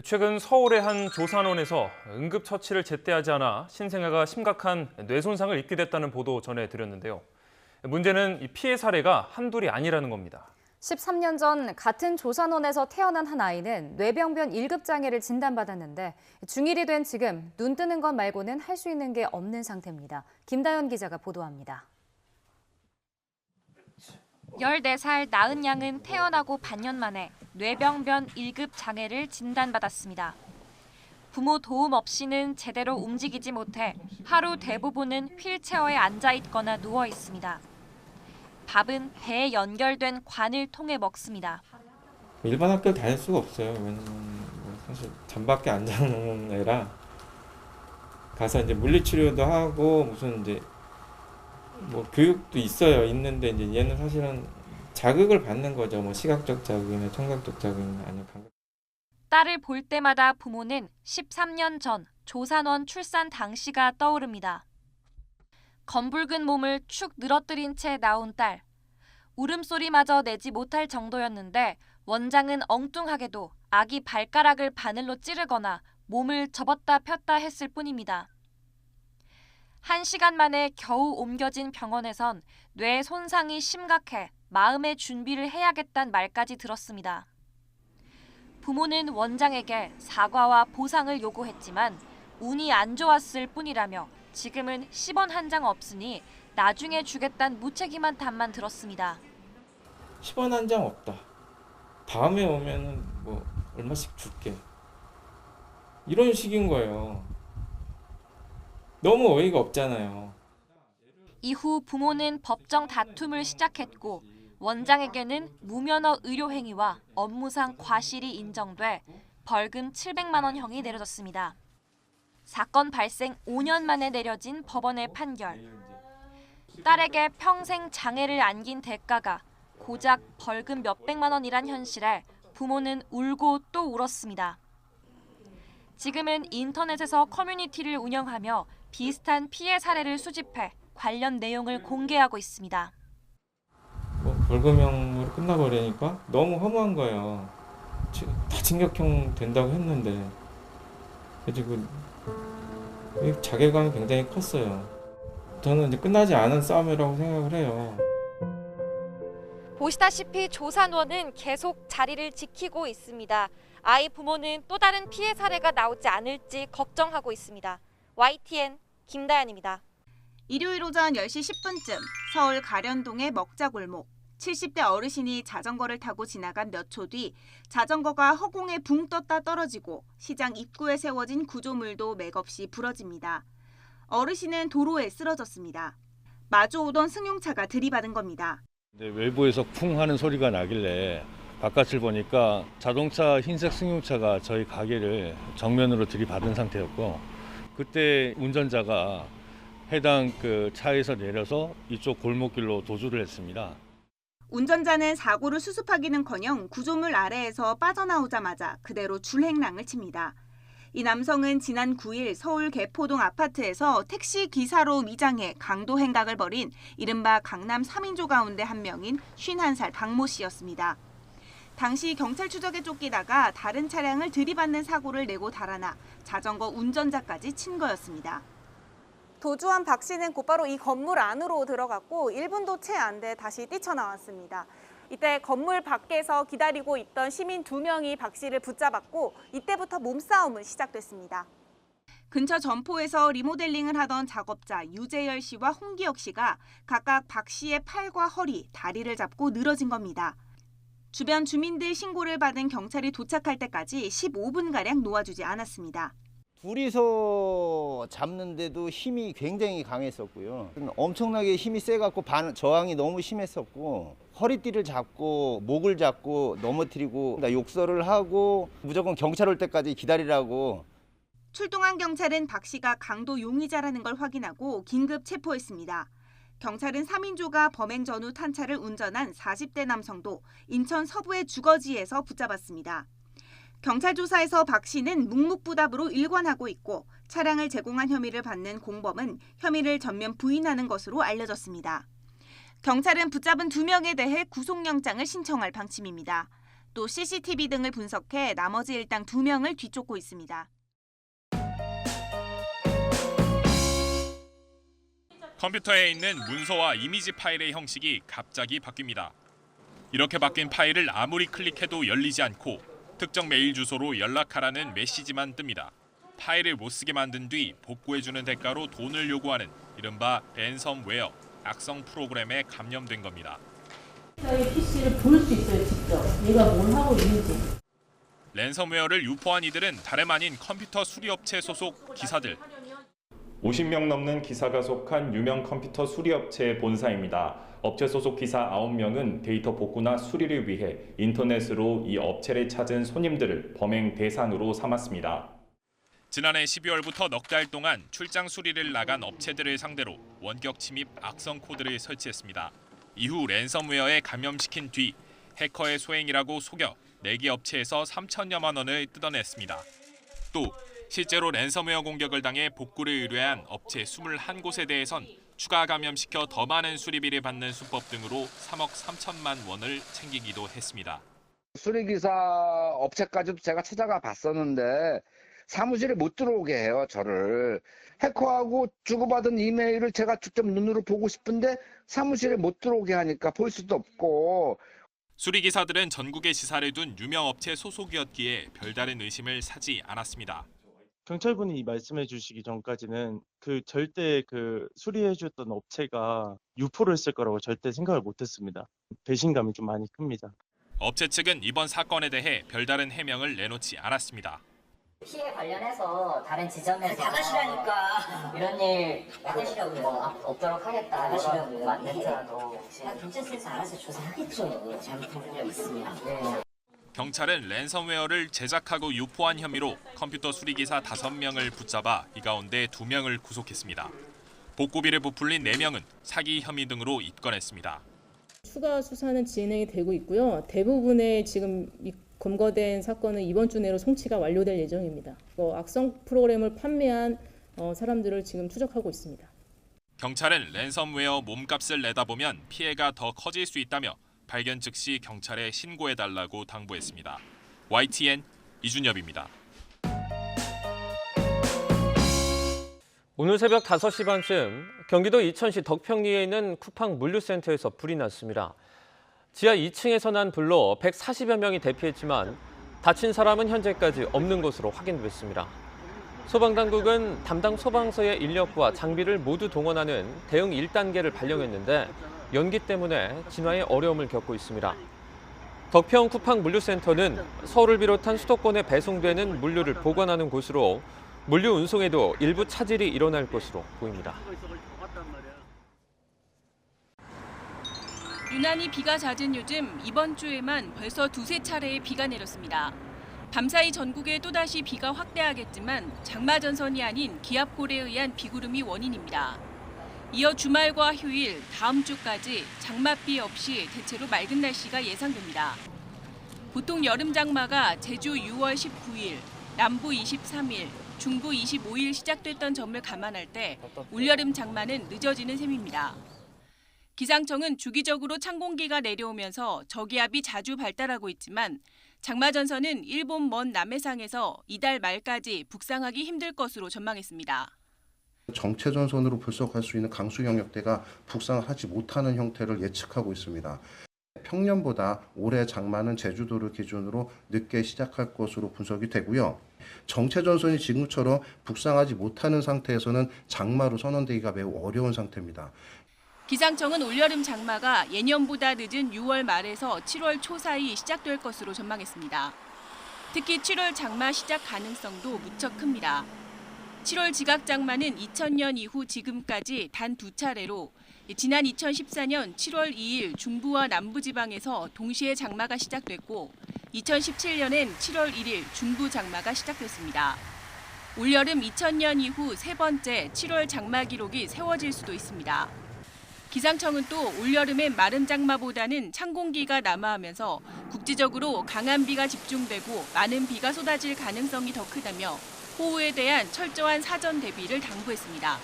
최근 서울의 한 조산원에서 응급처치를 제때 하지 않아 신생아가 심각한 뇌손상을 입게 됐다는 보도 전해드렸는데요. 문제는 이 피해 사례가 한둘이 아니라는 겁니다. 13년 전 같은 조산원에서 태어난 한 아이는 뇌병변 1급 장애를 진단받았는데 중1이 된 지금 눈 뜨는 것 말고는 할 수 있는 게 없는 상태입니다. 김다연 기자가 보도합니다. 14살 나은 양은 태어나고 반년 만에 뇌병변 1급 장애를 진단받았습니다. 부모 도움 없이는 제대로 움직이지 못해 하루 대부분은 휠체어에 앉아 있거나 누워 있습니다. 밥은 배에 연결된 관을 통해 먹습니다. 일반 학교를 다닐 수가 없어요. 왜냐면 사실 잠밖에 안 자는 애라 가서 이제 물리치료도 하고 무슨 이제 뭐 교육도 있는데 이제 얘는 사실은 자극을 받는 거죠. 뭐 시각적 자극이나 청각적 자극이나 아니면 감각. 딸을 볼 때마다 부모는 13년 전 조산원 출산 당시가 떠오릅니다. 검붉은 몸을 축 늘어뜨린 채 나온 딸. 울음소리마저 내지 못할 정도였는데 원장은 엉뚱하게도 아기 발가락을 바늘로 찌르거나 몸을 접었다 폈다 했을 뿐입니다. 1시간 만에 겨우 옮겨진 병원에선 뇌 손상이 심각해 마음의 준비를 해야겠다는 말까지 들었습니다. 부모는 원장에게 사과와 보상을 요구했지만 운이 안 좋았을 뿐이라며 지금은 10원 한 장 없으니 나중에 주겠다는 무책임한 답만 들었습니다. 10원 한 장 없다. 다음에 오면은 뭐 얼마씩 줄게. 이런 식인 거예요. 너무 어이가 없잖아요. 이후 부모는 법정 다툼을 시작했고 원장에게는 무면허 의료행위와 업무상 과실이 인정돼 벌금 700만 원형이 내려졌습니다. 사건 발생 5년 만에 내려진 법원의 판결. 딸에게 평생 장애를 안긴 대가가 고작 벌금 몇백만 원이란 현실에 부모는 울고 또 울었습니다. 지금은 인터넷에서 커뮤니티를 운영하며 비슷한 피해 사례를 수집해 관련 내용을 공개하고 있습니다. 벌금형으로 끝나버리니까 너무 허무한 거예요. 다 징역형 된다고 했는데 그리고 자괴감이 굉장히 컸어요. 저는 이제 끝나지 않은 싸움이라고 생각을 해요. 보시다시피 조산원은 계속 자리를 지키고 있습니다. 아이 부모는 또 다른 피해 사례가 나오지 않을지 걱정하고 있습니다. YTN 김다연입니다. 일요일 오전 10시 10분쯤 서울 가련동의 먹자골목. 70대 어르신이 자전거를 타고 지나간 몇 초 뒤 자전거가 허공에 붕 떴다 떨어지고 시장 입구에 세워진 구조물도 맥없이 부러집니다. 어르신은 도로에 쓰러졌습니다. 마주오던 승용차가 들이받은 겁니다. 외부에서 쿵 하는 소리가 나길래 바깥을 보니까 자동차 흰색 승용차가 저희 가게를 정면으로 들이받은 상태였고 그때 운전자가 해당 그 차에서 내려서 이쪽 골목길로 도주를 했습니다. 운전자는 사고를 수습하기는커녕 구조물 아래에서 빠져나오자마자 그대로 줄행랑을 칩니다. 이 남성은 지난 9일 서울 개포동 아파트에서 택시 기사로 위장해 강도 행각을 벌인 이른바 강남 3인조 가운데 한 명인 51살 박모 씨였습니다. 당시 경찰 추적에 쫓기다가 다른 차량을 들이받는 사고를 내고 달아나 자전거 운전자까지 친 거였습니다. 도주한 박 씨는 곧바로 이 건물 안으로 들어갔고 1분도 채 안 돼 다시 뛰쳐나왔습니다. 이때 건물 밖에서 기다리고 있던 시민 2명이 박 씨를 붙잡았고 이때부터 몸싸움은 시작됐습니다. 근처 점포에서 리모델링을 하던 작업자 유재열 씨와 홍기혁 씨가 각각 박 씨의 팔과 허리, 다리를 잡고 늘어진 겁니다. 주변 주민들 신고를 받은 경찰이 도착할 때까지 15분가량 놓아주지 않았습니다. 둘이서 잡는데도 힘이 굉장히 강했었고요. 엄청나게 힘이 세갖고 저항이 너무 심했었고 허리띠를 잡고 목을 잡고 넘어뜨리고 욕설을 하고 무조건 경찰 올 때까지 기다리라고. 출동한 경찰은 박 씨가 강도 용의자라는 걸 확인하고 긴급 체포했습니다. 경찰은 3인조가 범행 전후 탄 차를 운전한 40대 남성도 인천 서부의 주거지에서 붙잡았습니다. 경찰 조사에서 박 씨는 묵묵부답으로 일관하고 있고 차량을 제공한 혐의를 받는 공범은 혐의를 전면 부인하는 것으로 알려졌습니다. 경찰은 붙잡은 2명에 대해 구속영장을 신청할 방침입니다. 또 CCTV 등을 분석해 나머지 일당 2명을 뒤쫓고 있습니다. 컴퓨터에 있는 문서와 이미지 파일의 형식이 갑자기 바뀝니다. 이렇게 바뀐 파일을 아무리 클릭해도 열리지 않고 특정 메일 주소로 연락하라는 메시지만 뜹니다. 파일을 못 쓰게 만든 뒤 복구해주는 대가로 돈을 요구하는 이른바 랜섬웨어, 악성 프로그램에 감염된 겁니다. 저희 PC를 볼 수 있어요, 직접. 얘가 뭘 하고 있는지. 랜섬웨어를 유포한 이들은 다름 아닌 컴퓨터 수리업체 소속 기사들. 50명 넘는 기사가 속한 유명 컴퓨터 수리업체의 본사입니다. 업체 소속 기사 9명은 데이터 복구나 수리를 위해 인터넷으로 이 업체를 찾은 손님들을 범행 대상으로 삼았습니다. 지난해 12월부터 넉 달 동안 출장 수리를 나간 업체들을 상대로 원격 침입 악성 코드를 설치했습니다. 이후 랜섬웨어에 감염시킨 뒤 해커의 소행이라고 속여 4개 업체에서 3천여만 원을 뜯어냈습니다. 또 실제로 랜섬웨어 공격을 당해 복구를 의뢰한 업체 21곳에 대해선 추가 감염시켜 더 많은 수리비를 받는 수법 등으로 3억 3천만 원을 챙기기도 했습니다. 수리기사 업체까지도 제가 찾아가 봤었는데 사무실에 못 들어오게 해요, 저를. 해커하고 주고받은 이메일을 제가 직접 눈으로 보고 싶은데 사무실에 못 들어오게 하니까 볼 수도 없고. 수리기사들은 전국에 지사를 둔 유명 업체 소속이었기에 별다른 의심을 사지 않았습니다. 경찰분이 말씀해 주시기 전까지는 절대 수리해 줬던 업체가 유포를 했을 거라고 절대 생각을 못 했습니다. 배신감이 좀 많이 큽니다. 업체 측은 이번 사건에 대해 별다른 해명을 내놓지 않았습니다. 피해 관련해서 다른 지점에서 나가시라니까 이런 일 나가시라고요. 없도록 하겠다. 나가시라고요. 멘트라도 경찰서에서 알아서 조사하겠죠. 잘못한 일 있으면. 네. 경찰은 랜섬웨어를 제작하고 유포한 혐의로 컴퓨터 수리기사 5명을 붙잡아 이 가운데 2명을 구속했습니다. 복구비를 부풀린 4명은 사기 혐의 등으로 입건했습니다. 추가 수사는 진행이 되고 있고요. 대부분의 지금 검거된 사건은 이번 주 내로 송치가 완료될 예정입니다. 악성 프로그램을 판매한 사람들을 지금 추적하고 있습니다. 경찰은 랜섬웨어 몸값을 내다보면 피해가 더 커질 수 있다며 발견 즉시 경찰에 신고해달라고 당부했습니다. YTN 이준엽입니다. 오늘 새벽 5시 반쯤 경기도 이천시 덕평리에 있는 쿠팡 물류센터에서 불이 났습니다. 지하 2층에서 난 불로 140여 명이 대피했지만 다친 사람은 현재까지 없는 것으로 확인됐습니다. 소방당국은 담당 소방서의 인력과 장비를 모두 동원하는 대응 1단계를 발령했는데 연기 때문에 진화에 어려움을 겪고 있습니다. 덕평 쿠팡 물류센터는 서울을 비롯한 수도권에 배송되는 물류를 보관하는 곳으로 물류 운송에도 일부 차질이 일어날 것으로 보입니다. 유난히 비가 잦은 요즘 이번 주에만 벌써 2-3차례의 비가 내렸습니다. 밤사이 전국에 또다시 비가 확대하겠지만 장마 전선이 아닌 기압골에 의한 비구름이 원인입니다. 이어 주말과 휴일, 다음 주까지 장맛비 없이 대체로 맑은 날씨가 예상됩니다. 보통 여름 장마가 제주 6월 19일, 남부 23일, 중부 25일 시작됐던 점을 감안할 때 올여름 장마는 늦어지는 셈입니다. 기상청은 주기적으로 찬 공기가 내려오면서 저기압이 자주 발달하고 있지만 장마 전선은 일본 먼 남해상에서 이달 말까지 북상하기 힘들 것으로 전망했습니다. 정체 전선으로 분석할 수 있는 강수 영역대가 북상하지 못하는 형태를 예측하고 있습니다. 평년보다 올해 장마는 제주도를 기준으로 늦게 시작할 것으로 분석이 되고요. 정체 전선이 지금처럼 북상하지 못하는 상태에서는 장마로 선언되기가 매우 어려운 상태입니다. 기상청은 올여름 장마가 예년보다 늦은 6월 말에서 7월 초 사이 시작될 것으로 전망했습니다. 특히 7월 장마 시작 가능성도 무척 큽니다. 7월 지각 장마는 2000년 이후 지금까지 단 2차례로 지난 2014년 7월 2일 중부와 남부지방에서 동시에 장마가 시작됐고 2017년엔 7월 1일 중부 장마가 시작됐습니다. 올여름 2000년 이후 세 번째 7월 장마 기록이 세워질 수도 있습니다. 기상청은 또 올여름엔 마른 장마보다는 찬 공기가 남하하면서 국지적으로 강한 비가 집중되고 많은 비가 쏟아질 가능성이 더 크다며 호우에 대한 철저한 사전 대비를 당부했습니다.